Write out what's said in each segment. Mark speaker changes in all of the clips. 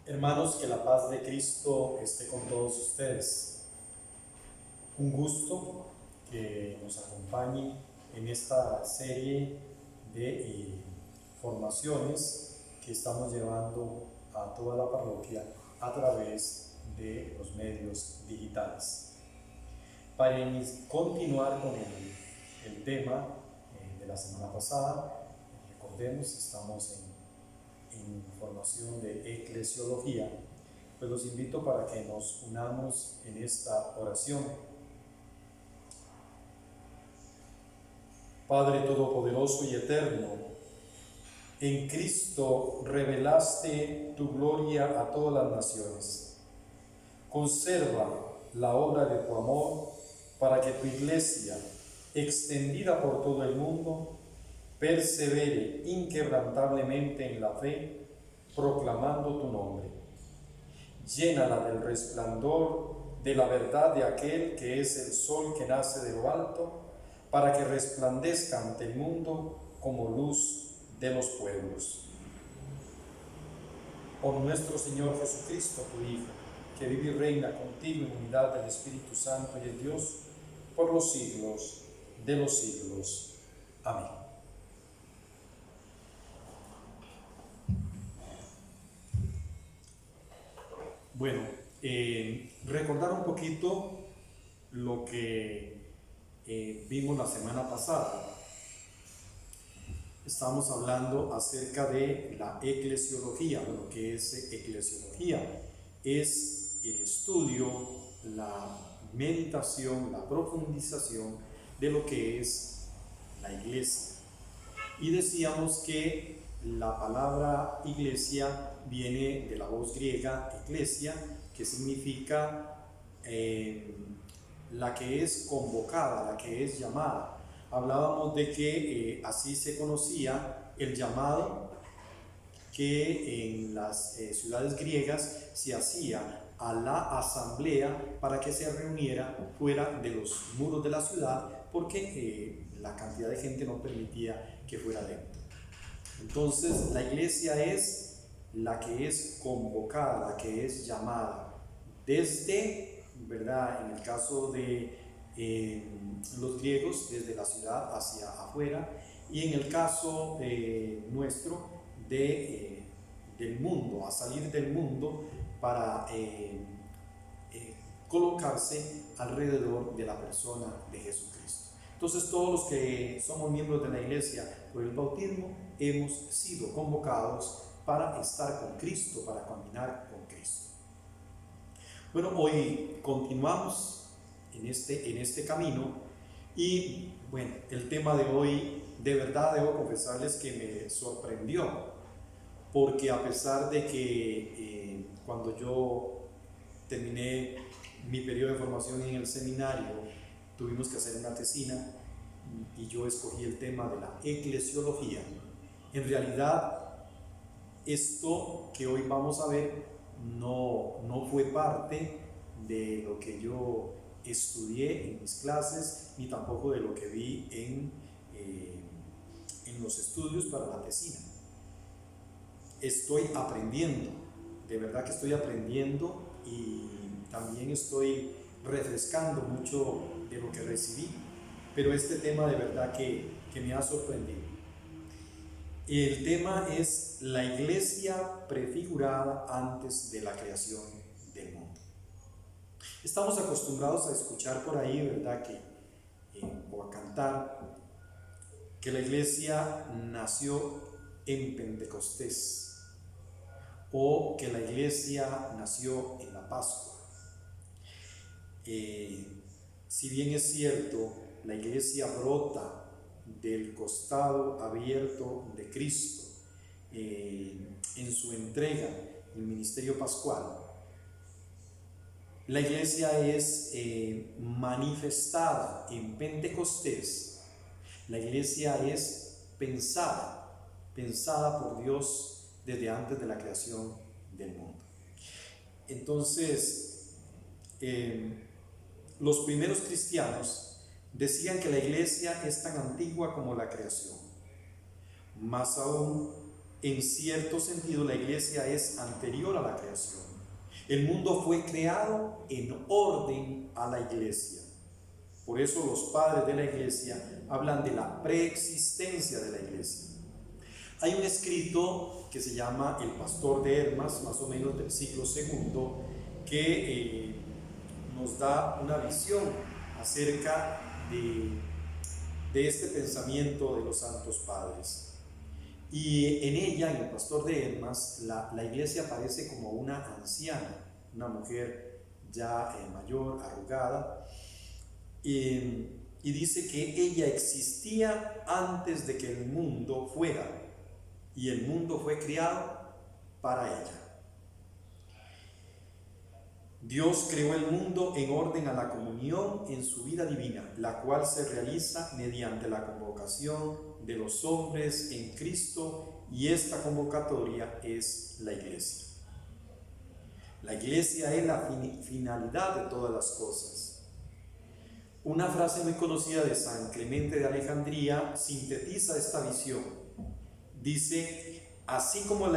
Speaker 1: Hermanos, que la paz de Cristo esté con todos ustedes. Un gusto que nos acompañe en esta serie de formaciones que estamos llevando a toda la parroquia a través de los medios digitales. Para continuar con el tema de la semana pasada, recordemos, estamos en formación de eclesiología, pues los invito para que nos unamos en esta oración. Padre Todopoderoso y Eterno, en Cristo revelaste tu gloria a todas las naciones. Conserva la obra de tu amor para que tu Iglesia, extendida por todo el mundo, persevere inquebrantablemente en la fe, proclamando tu nombre. Llénala del resplandor de la verdad de aquel que es el sol que nace de lo alto, para que resplandezca ante el mundo como luz de los pueblos. Por nuestro Señor Jesucristo, tu Hijo, que vive y reina contigo en unidad del Espíritu Santo y de Dios, por los siglos de los siglos. Amén. Bueno, recordar un poquito lo que vimos la semana pasada. Estamos hablando acerca de la eclesiología. Bueno, ¿qué es eclesiología? Es el estudio, la meditación, la profundización de lo que es la iglesia. Y decíamos que la palabra iglesia viene de la voz griega eclesia, que significa la que es convocada, la que es llamada. Hablábamos de que así se conocía el llamado que en las ciudades griegas se hacía a la asamblea para que se reuniera fuera de los muros de la ciudad, porque la cantidad de gente no permitía que fuera dentro. Entonces la iglesia es la que es convocada, la que es llamada desde, ¿verdad? En el caso de los griegos, desde la ciudad hacia afuera, y en el caso nuestro, del mundo, a salir del mundo para colocarse alrededor de la persona de Jesucristo. Entonces todos los que somos miembros de la iglesia por el bautismo hemos sido convocados para estar con Cristo, para caminar con Cristo. Bueno, hoy continuamos en este camino y bueno, el tema de hoy de verdad debo confesarles que me sorprendió, porque a pesar de que cuando yo terminé mi periodo de formación en el seminario tuvimos que hacer una tesina y yo escogí el tema de la eclesiología, en realidad esto que hoy vamos a ver no fue parte de lo que yo estudié en mis clases, ni tampoco de lo que vi en los estudios para la tesina. Estoy aprendiendo, de verdad que estoy aprendiendo, y también estoy refrescando mucho de lo que recibí, pero este tema de verdad que me ha sorprendido. El tema es la iglesia prefigurada antes de la creación del mundo. Estamos acostumbrados a escuchar por ahí, ¿verdad?, o a cantar que la iglesia nació en Pentecostés, o que la iglesia nació en la Pascua. Si bien es cierto, la iglesia brota del costado abierto de Cristo en su entrega, el ministerio pascual, la iglesia es manifestada en Pentecostés. La iglesia es pensada por Dios desde antes de la creación del mundo. Entonces, los primeros cristianos decían que la iglesia es tan antigua como la creación. Más aún, En cierto sentido, la iglesia es anterior a la creación. El mundo fue creado en orden a la iglesia. Por eso los padres de la iglesia hablan de la preexistencia de la iglesia. Hay un escrito que se llama El Pastor de Hermas, más o menos del siglo II, que nos da una visión acerca de este pensamiento de los santos padres. Y en ella, en El Pastor de Hermas, la iglesia aparece como una anciana, una mujer ya mayor, arrugada, y dice que ella existía antes de que el mundo fuera, y el mundo fue creado para ella. Dios creó el mundo en orden a la comunión en su vida divina, la cual se realiza mediante la convocación de los hombres en Cristo, y esta convocatoria es la iglesia. La iglesia es la finalidad de todas las cosas. Una frase muy conocida de San Clemente de Alejandría sintetiza esta visión. Dice: así como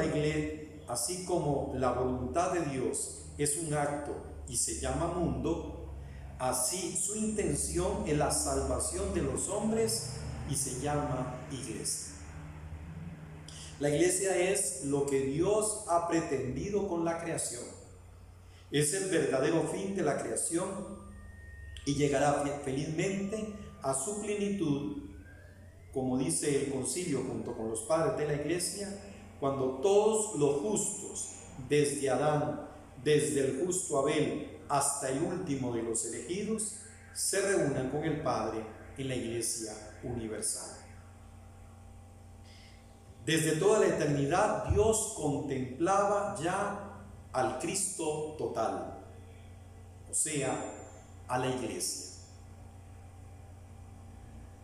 Speaker 1: la voluntad de Dios es un acto y se llama mundo, así su intención es la salvación de los hombres y se llama iglesia. La iglesia es lo que Dios ha pretendido con la creación. Es el verdadero fin de la creación y llegará felizmente a su plenitud, como dice el concilio junto con los padres de la iglesia, cuando todos los justos, desde Adán, desde el justo Abel hasta el último de los elegidos, se reúnan con el Padre en la iglesia universal. Desde toda la eternidad Dios contemplaba ya al Cristo total, o sea, a la iglesia.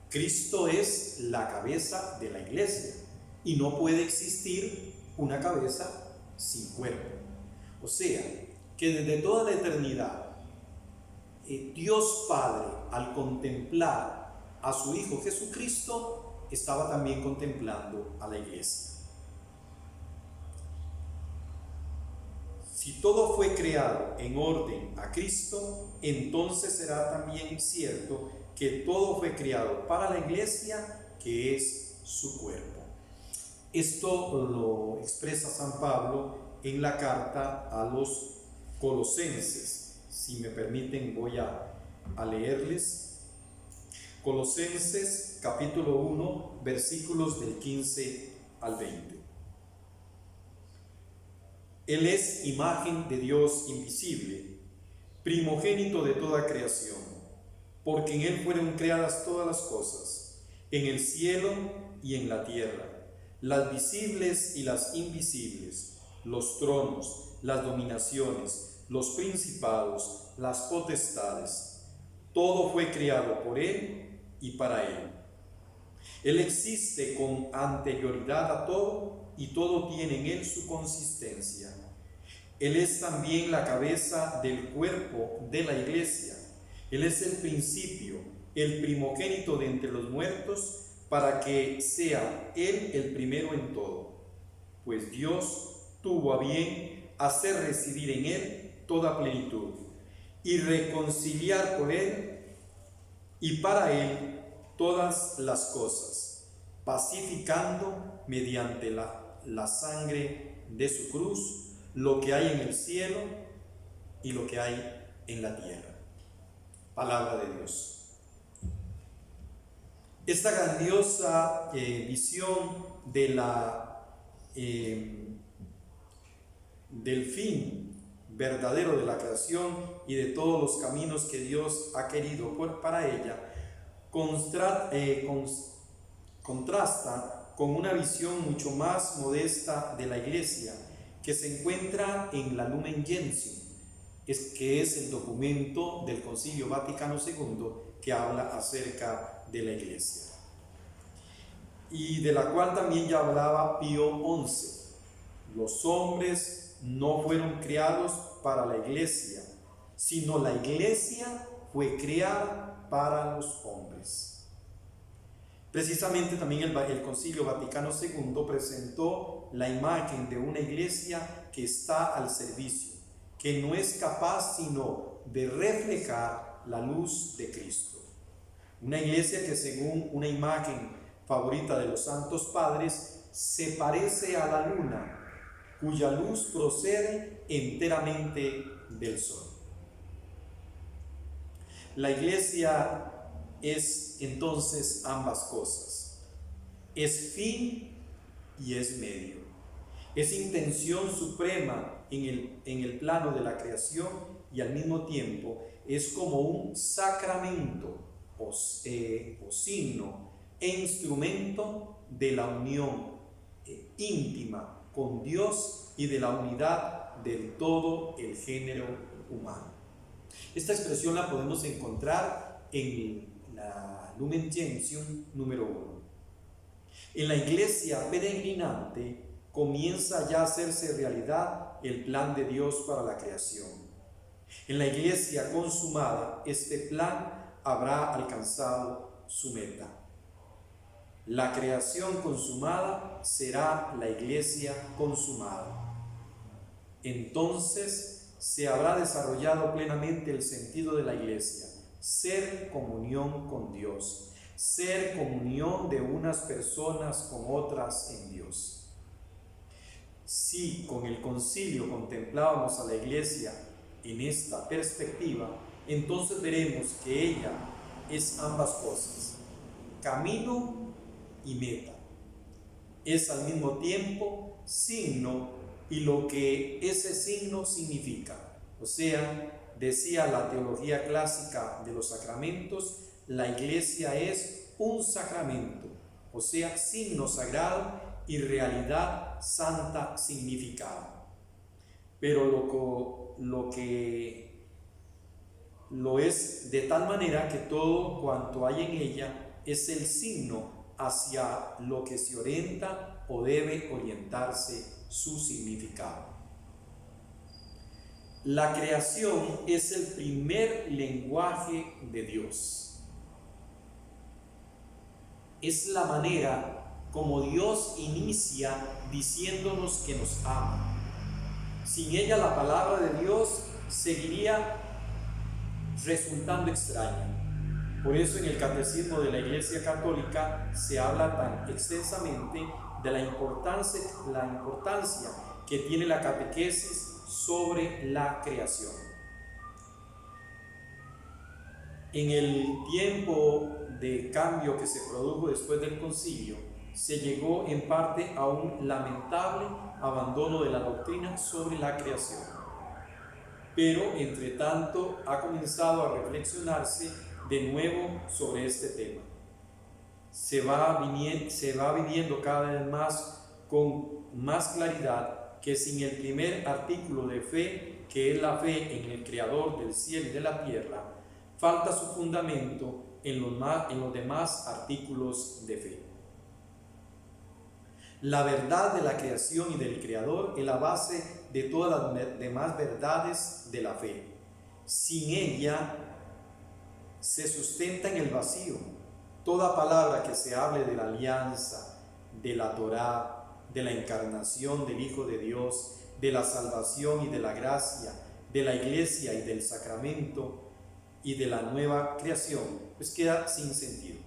Speaker 1: Cristo es la cabeza de la iglesia y no puede existir una cabeza sin cuerpo. O sea, que desde toda la eternidad, Dios Padre, al contemplar a su Hijo Jesucristo, estaba también contemplando a la iglesia. Si todo fue creado en orden a Cristo, entonces será también cierto que todo fue creado para la iglesia, que es su cuerpo. Esto lo expresa San Pablo en la carta a los Colosenses. Si me permiten, voy a leerles. Colosenses capítulo 1, versículos del 15 al 20. Él es imagen de Dios invisible, primogénito de toda creación, porque en Él fueron creadas todas las cosas, en el cielo y en la tierra, las visibles y las invisibles, los tronos, las dominaciones, los principados, las potestades. Todo fue creado por Él y para Él. Él existe con anterioridad a todo y todo tiene en Él su consistencia. Él es también la cabeza del cuerpo de la iglesia. Él es el principio, el primogénito de entre los muertos, para que sea Él el primero en todo. Pues Dios tuvo a bien hacer residir en Él toda plenitud y reconciliar por Él y para Él todas las cosas, pacificando mediante la sangre de su cruz lo que hay en el cielo y lo que hay en la tierra. Palabra de Dios. Esta grandiosa visión de del fin verdadero de la creación y de todos los caminos que Dios ha querido para ella, contrasta con una visión mucho más modesta de la iglesia, que se encuentra en la Lumen Gentium, que es el documento del Concilio Vaticano II que habla acerca de la iglesia, y de la cual también ya hablaba Pío XI. Los hombres no fueron creados para la iglesia, sino la iglesia fue creada para los hombres. Precisamente también el Concilio Vaticano II presentó la imagen de una iglesia que está al servicio, que no es capaz sino de reflejar la luz de Cristo. Una iglesia que, según una imagen favorita de los santos padres, se parece a la luna, cuya luz procede enteramente del sol. La iglesia es entonces ambas cosas. Es fin y es medio. Es intención suprema en el plano de la creación y al mismo tiempo es como un sacramento o signo e instrumento de la unión íntima con Dios y de la unidad del todo el género humano. Esta expresión la podemos encontrar en la Lumen Gentium número 1. En la iglesia peregrinante comienza ya a hacerse realidad el plan de Dios para la creación. En la iglesia consumada, este plan habrá alcanzado su meta. La creación consumada será la iglesia consumada. Entonces se habrá desarrollado plenamente el sentido de la iglesia: ser comunión con Dios, ser comunión de unas personas con otras en Dios. Si con el concilio contemplábamos a la iglesia en esta perspectiva, entonces veremos que ella es ambas cosas, camino y meta. Es al mismo tiempo signo y lo que ese signo significa. O sea, decía la teología clásica de los sacramentos, la iglesia es un sacramento, o sea, signo sagrado y realidad santa significada. Pero lo que lo es de tal manera que todo cuanto hay en ella es el signo hacia lo que se orienta o debe orientarse su significado. La creación es el primer lenguaje de Dios. Es la manera como Dios inicia diciéndonos que nos ama. Sin ella la palabra de Dios seguiría resultando extraña. Por eso en el Catecismo de la Iglesia Católica se habla tan extensamente de la importancia que tiene la catequesis sobre la creación. En el tiempo de cambio que se produjo después del concilio, se llegó en parte a un lamentable abandono de la doctrina sobre la creación. Pero, entre tanto, ha comenzado a reflexionarse de nuevo sobre este tema. Se va viviendo cada vez más con más claridad que sin el primer artículo de fe, que es la fe en el Creador del cielo y de la tierra, falta su fundamento en los demás artículos de fe. La verdad de la creación y del Creador es la base de todas las demás verdades de la fe. Sin ella se sustenta en el vacío. Toda palabra que se hable de la alianza, de la Torá, de la encarnación del Hijo de Dios, de la salvación y de la gracia, de la iglesia y del sacramento y de la nueva creación, pues queda sin sentido.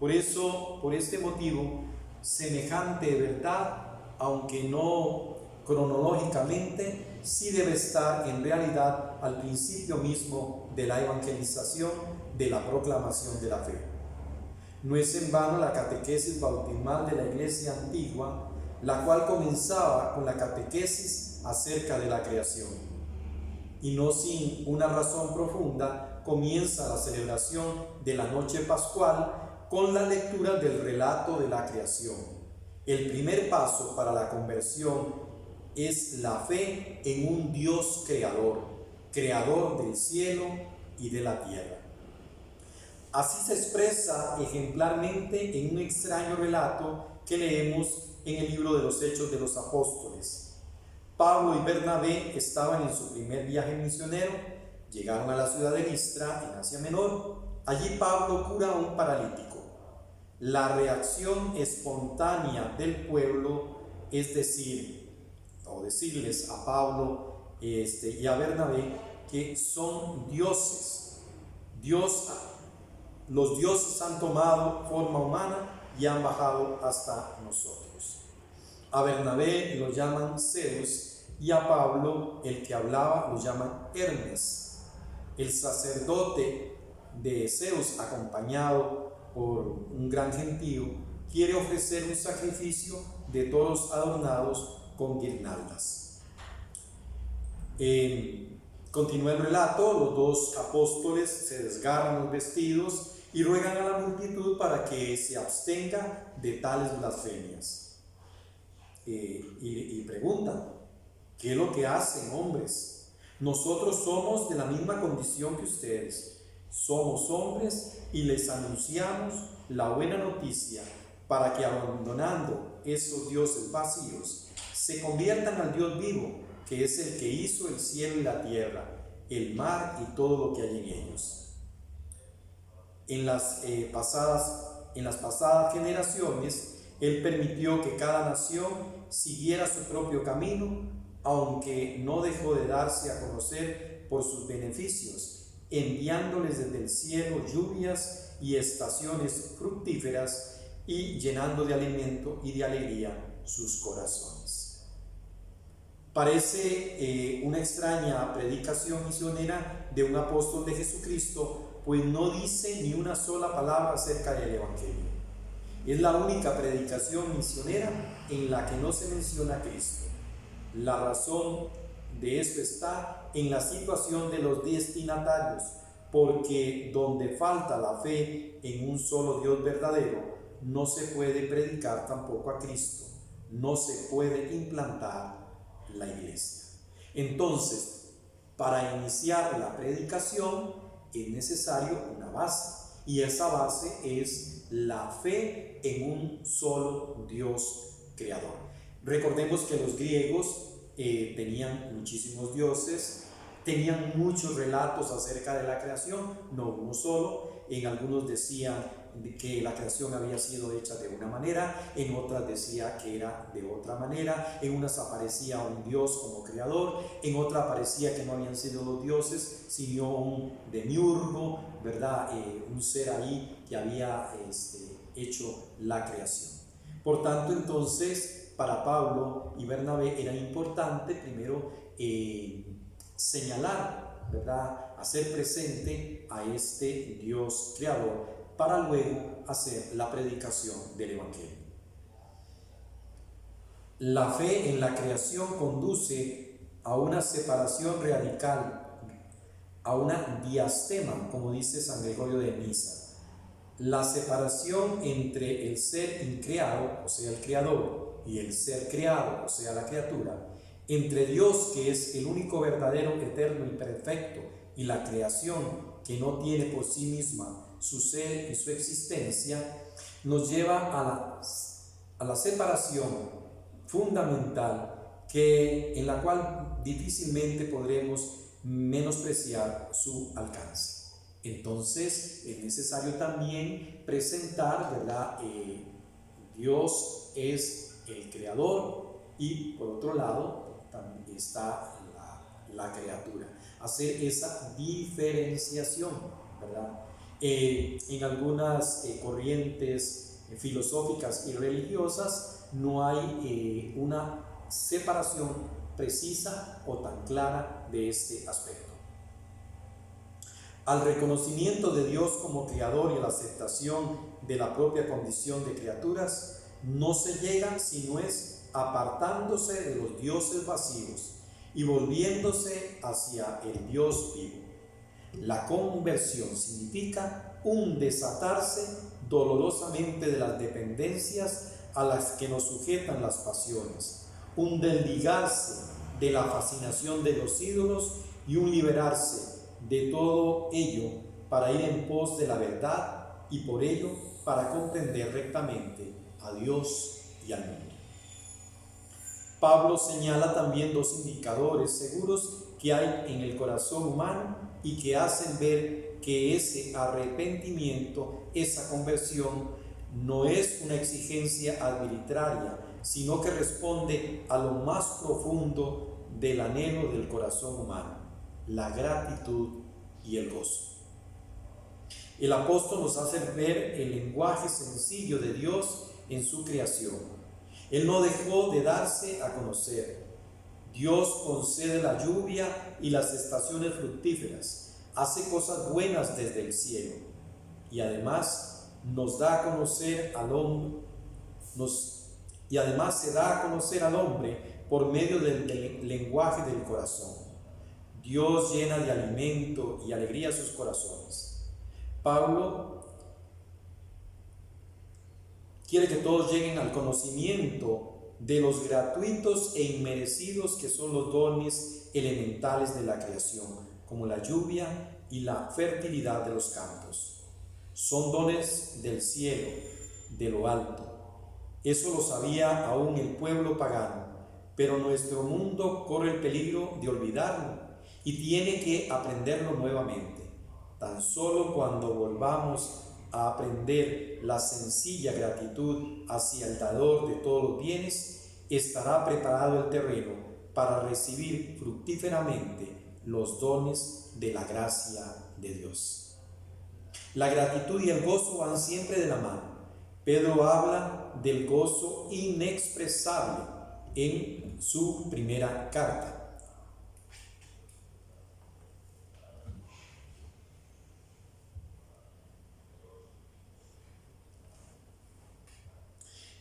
Speaker 1: Por eso, por este motivo, semejante verdad, aunque no cronológicamente, sí debe estar en realidad al principio mismo de la evangelización, de la proclamación de la fe. No es en vano la catequesis bautismal de la Iglesia antigua, la cual comenzaba con la catequesis acerca de la creación. Y no sin una razón profunda, comienza la celebración de la noche pascual con la lectura del relato de la creación. El primer paso para la conversión es la fe en un Dios creador, creador del cielo y de la tierra. Así se expresa ejemplarmente en un extraño relato que leemos en el libro de los Hechos de los Apóstoles. Pablo y Bernabé estaban en su primer viaje misionero, llegaron a la ciudad de Listra, en Asia Menor. Allí Pablo cura a un paralítico. la reacción espontánea del pueblo, es decir, o decirles a Pablo y a Bernabé que son dioses. Los dioses han tomado forma humana y han bajado hasta nosotros. A Bernabé lo llaman Zeus y a Pablo, el que hablaba, lo llaman Hermes. El sacerdote de Zeus, acompañado por un gran gentío, quiere ofrecer un sacrificio de toros adornados con guirnaldas. Continúa el relato. Los dos apóstoles se desgarran los vestidos y ruegan a la multitud para que se abstenga de tales blasfemias. Y preguntan: ¿qué es lo que hacen, hombres? Nosotros somos de la misma condición que ustedes. Somos hombres y les anunciamos la buena noticia para que, abandonando esos dioses vacíos, se conviertan al Dios vivo, que es el que hizo el cielo y la tierra, el mar y todo lo que hay en ellos. En las pasadas generaciones, Él permitió que cada nación siguiera su propio camino, aunque no dejó de darse a conocer por sus beneficios, enviándoles desde el cielo lluvias y estaciones fructíferas y llenando de alimento y de alegría sus corazones. Parece una extraña predicación misionera de un apóstol de Jesucristo, pues no dice ni una sola palabra acerca del Evangelio. Es la única predicación misionera en la que no se menciona a Cristo. La razón de esto está en la situación de los destinatarios, porque donde falta la fe en un solo Dios verdadero, no se puede predicar tampoco a Cristo, no se puede implantar la iglesia. Entonces, para iniciar la predicación es necesario una base, y esa base es la fe en un solo Dios creador. Recordemos que los griegos tenían muchísimos dioses, tenían muchos relatos acerca de la creación, no uno solo. En algunos decían que la creación había sido hecha de una manera, en otras decía que era de otra manera, en unas aparecía un dios como creador, en otra aparecía que no habían sido los dioses, sino un demiurgo, ¿verdad? Un ser ahí que había hecho la creación. Por tanto, entonces, para Pablo y Bernabé era importante primero señalar, ¿verdad?, hacer presente a este Dios creador, para luego hacer la predicación del Evangelio. La fe en la creación conduce a una separación radical, a una diastema, como dice San Gregorio de Nisa. La separación entre el ser increado, o sea, el creador, y el ser creado, o sea, la criatura, entre Dios, que es el único verdadero, eterno y perfecto, y la creación, que no tiene por sí misma su ser y su existencia, nos lleva a la separación fundamental, en la cual difícilmente podremos menospreciar su alcance. Entonces es necesario también presentar, ¿verdad? Dios es el creador y por otro lado también está la criatura. Hacer esa diferenciación, ¿verdad? En algunas corrientes filosóficas y religiosas no hay una separación precisa o tan clara de este aspecto. Al reconocimiento de Dios como creador y a la aceptación de la propia condición de criaturas, no se llega si no es apartándose de los dioses vacíos y volviéndose hacia el Dios vivo. La conversión significa un desatarse dolorosamente de las dependencias a las que nos sujetan las pasiones, un desligarse de la fascinación de los ídolos y un liberarse de todo ello para ir en pos de la verdad y por ello para comprender rectamente a Dios y al mundo. Pablo señala también dos indicadores seguros que hay en el corazón humano y que hacen ver que ese arrepentimiento, esa conversión, no es una exigencia arbitraria, sino que responde a lo más profundo del anhelo del corazón humano, la gratitud y el gozo. El apóstol nos hace ver el lenguaje sencillo de Dios en su creación. Él no dejó de darse a conocer. Dios concede la lluvia y las estaciones fructíferas, hace cosas buenas desde el cielo y además nos da a conocer al hombre, se da a conocer al hombre por medio del lenguaje del corazón. Dios llena de alimento y alegría sus corazones. Pablo quiere que todos lleguen al conocimiento de los gratuitos e inmerecidos que son los dones elementales de la creación, como la lluvia y la fertilidad de los campos. Son dones del cielo, de lo alto. Eso lo sabía aún el pueblo pagano, pero nuestro mundo corre el peligro de olvidarlo y tiene que aprenderlo nuevamente. Tan solo cuando volvamos a aprender la sencilla gratitud hacia el dador de todos los bienes, estará preparado el terreno para recibir fructíferamente los dones de la gracia de Dios. La gratitud y el gozo van siempre de la mano. Pedro habla del gozo inexpresable en su primera carta.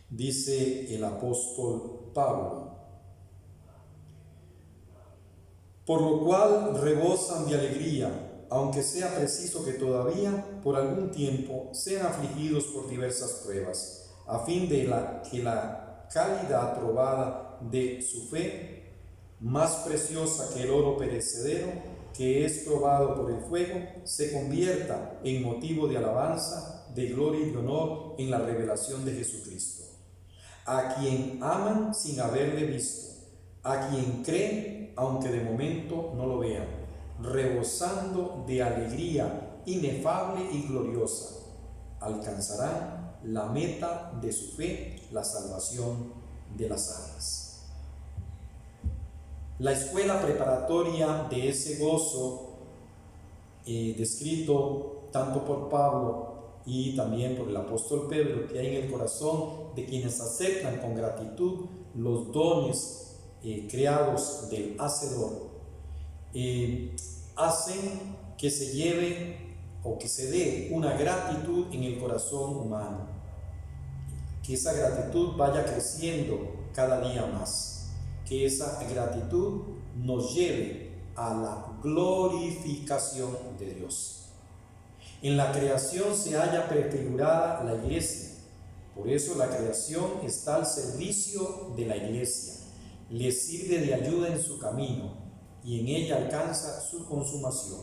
Speaker 1: Dice el apóstol Pablo: por lo cual rebosan de alegría, aunque sea preciso que todavía por algún tiempo sean afligidos por diversas pruebas, a fin de que la calidad probada de su fe, más preciosa que el oro perecedero, que es probado por el fuego, se convierta en motivo de alabanza, de gloria y de honor en la revelación de Jesucristo, a quien aman sin haberle visto, a quien creen aunque de momento no lo vean, rebosando de alegría inefable y gloriosa, alcanzarán la meta de su fe, la salvación de las almas. La escuela preparatoria de ese gozo, descrito tanto por Pablo y también por el apóstol Pedro, que hay en el corazón de quienes aceptan con gratitud los dones creados del Hacedor, hacen que se lleve o que se dé una gratitud en el corazón humano, que esa gratitud vaya creciendo cada día más, que esa gratitud nos lleve a la glorificación de Dios. En la creación se halla prefigurada la iglesia, por eso la creación está al servicio de la iglesia, le sirve de ayuda en su camino y en ella alcanza su consumación.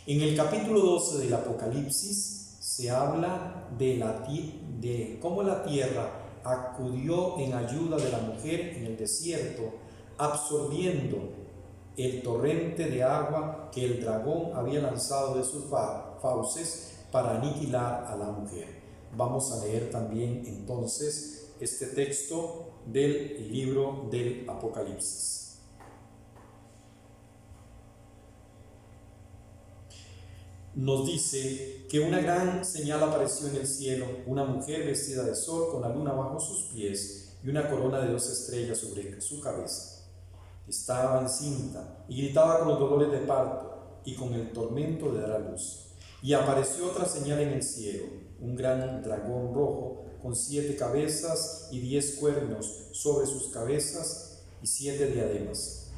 Speaker 1: En el capítulo 12 del Apocalipsis se habla de cómo la tierra acudió en ayuda de la mujer en el desierto, absorbiendo el torrente de agua que el dragón había lanzado de sus fauces para aniquilar a la mujer. Vamos a leer también entonces este texto del libro del Apocalipsis. Nos dice que una gran señal apareció en el cielo, una mujer vestida de sol con la luna bajo sus pies y una corona de 2 estrellas sobre su cabeza. Estaba encinta y gritaba con los dolores de parto y con el tormento de dar a luz. Y apareció otra señal en el cielo, un gran dragón rojo con 7 cabezas y 10 cuernos sobre sus cabezas y 7 diademas.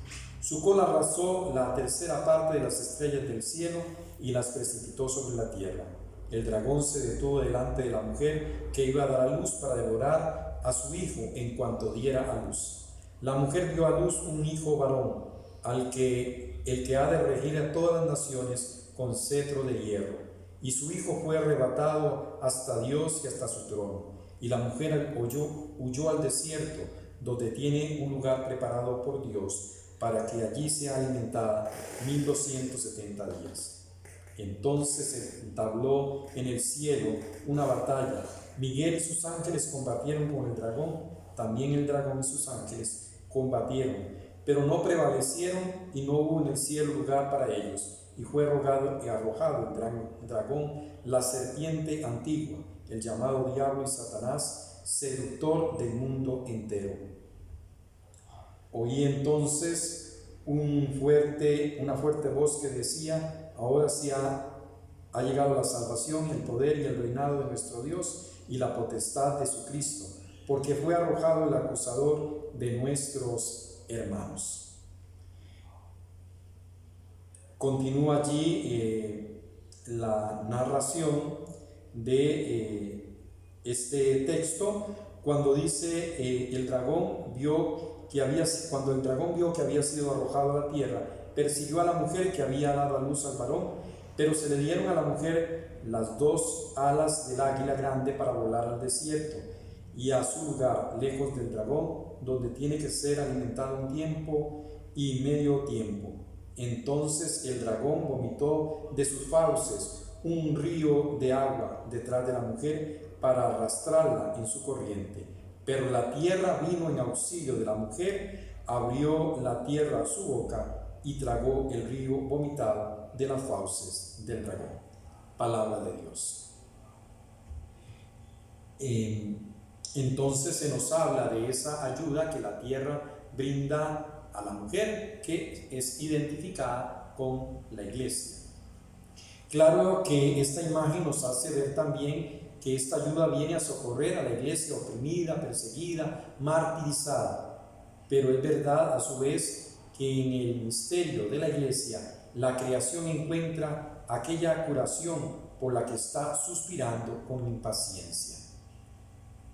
Speaker 1: Su cola arrasó la tercera parte de las estrellas del cielo y las precipitó sobre la tierra. El dragón se detuvo delante de la mujer que iba a dar a luz para devorar a su hijo en cuanto diera a luz. La mujer dio a luz un hijo varón, el que ha de regir a todas las naciones con cetro de hierro. Y su hijo fue arrebatado hasta Dios y hasta su trono. Y la mujer huyó al desierto, donde tiene un lugar preparado por Dios, para que allí sea alimentada 1270 días. Entonces se entabló en el cielo una batalla. Miguel y sus ángeles combatieron con el dragón. También el dragón y sus ángeles combatieron, pero no prevalecieron y no hubo en el cielo lugar para ellos. Y fue arrojado el dragón, la serpiente antigua, el llamado Diablo y Satanás, seductor del mundo entero. Oí entonces una fuerte voz que decía: ahora sí ha llegado la salvación, el poder y el reinado de nuestro Dios y la potestad de su Cristo, porque fue arrojado el acusador de nuestros hermanos. Continúa allí la narración de este texto cuando dice cuando el dragón vio que había sido arrojado a la tierra, persiguió a la mujer que había dado a luz al varón, pero se le dieron a la mujer las 2 alas del águila grande para volar al desierto y a su lugar, lejos del dragón, donde tiene que ser alimentado un tiempo y medio tiempo. Entonces el dragón vomitó de sus fauces un río de agua detrás de la mujer para arrastrarla en su corriente. Pero la tierra vino en auxilio de la mujer, abrió la tierra su boca y tragó el río vomitado de las fauces del dragón. Palabra de Dios. Entonces se nos habla de esa ayuda que la tierra brinda a la mujer, que es identificada con la iglesia. Claro que esta imagen nos hace ver también que esta ayuda viene a socorrer a la iglesia oprimida, perseguida, martirizada. Pero es verdad a su vez que en el misterio de la iglesia la creación encuentra aquella curación por la que está suspirando con impaciencia.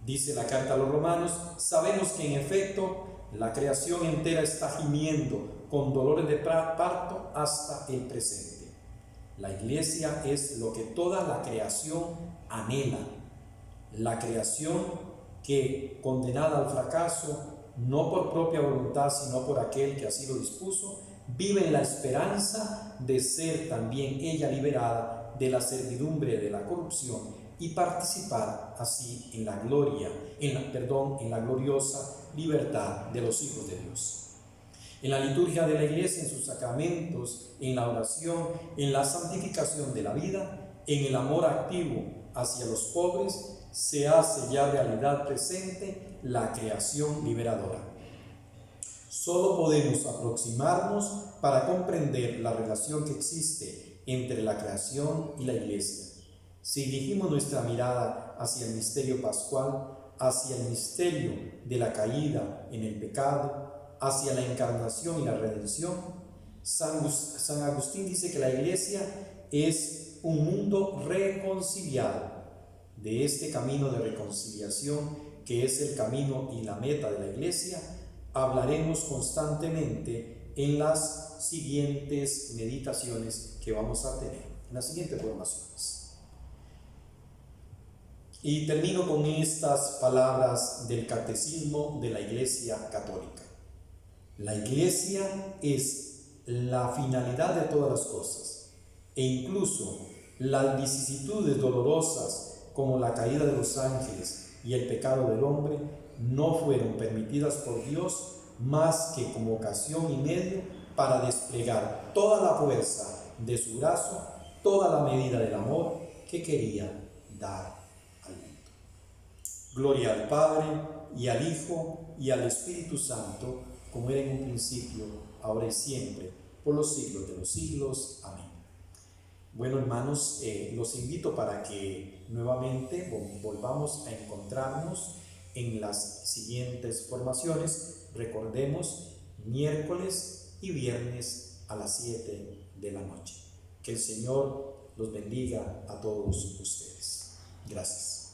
Speaker 1: Dice la carta a los Romanos: sabemos que en efecto la creación entera está gimiendo con dolores de parto hasta el presente. La iglesia es lo que toda la creación anhela. La creación que, condenada al fracaso, no por propia voluntad, sino por aquel que así lo dispuso, vive en la esperanza de ser también ella liberada de la servidumbre de la corrupción y participar así en la gloriosa libertad de los hijos de Dios. En la liturgia de la iglesia, en sus sacramentos, en la oración, en la santificación de la vida, en el amor activo hacia los pobres, se hace ya realidad presente la creación liberadora. Solo podemos aproximarnos para comprender la relación que existe entre la creación y la iglesia. Si dirigimos nuestra mirada hacia el misterio pascual, hacia el misterio de la caída en el pecado, hacia la encarnación y la redención, San Agustín dice que la iglesia es un mundo reconciliado. De este camino de reconciliación, que es el camino y la meta de la iglesia, hablaremos constantemente en las siguientes meditaciones que vamos a tener, en las siguientes formaciones. Y termino con estas palabras del Catecismo de la Iglesia Católica. La iglesia es la finalidad de todas las cosas, e incluso las vicisitudes dolorosas como la caída de los ángeles y el pecado del hombre no fueron permitidas por Dios más que como ocasión y medio para desplegar toda la fuerza de su brazo, toda la medida del amor que quería dar al mundo. Gloria al Padre, y al Hijo, y al Espíritu Santo, como era en un principio, ahora y siempre, por los siglos de los siglos. Amén. Bueno, hermanos, los invito para que nuevamente volvamos a encontrarnos en las siguientes formaciones. Recordemos, miércoles y viernes a las 7 de la noche. Que el Señor los bendiga a todos ustedes. Gracias.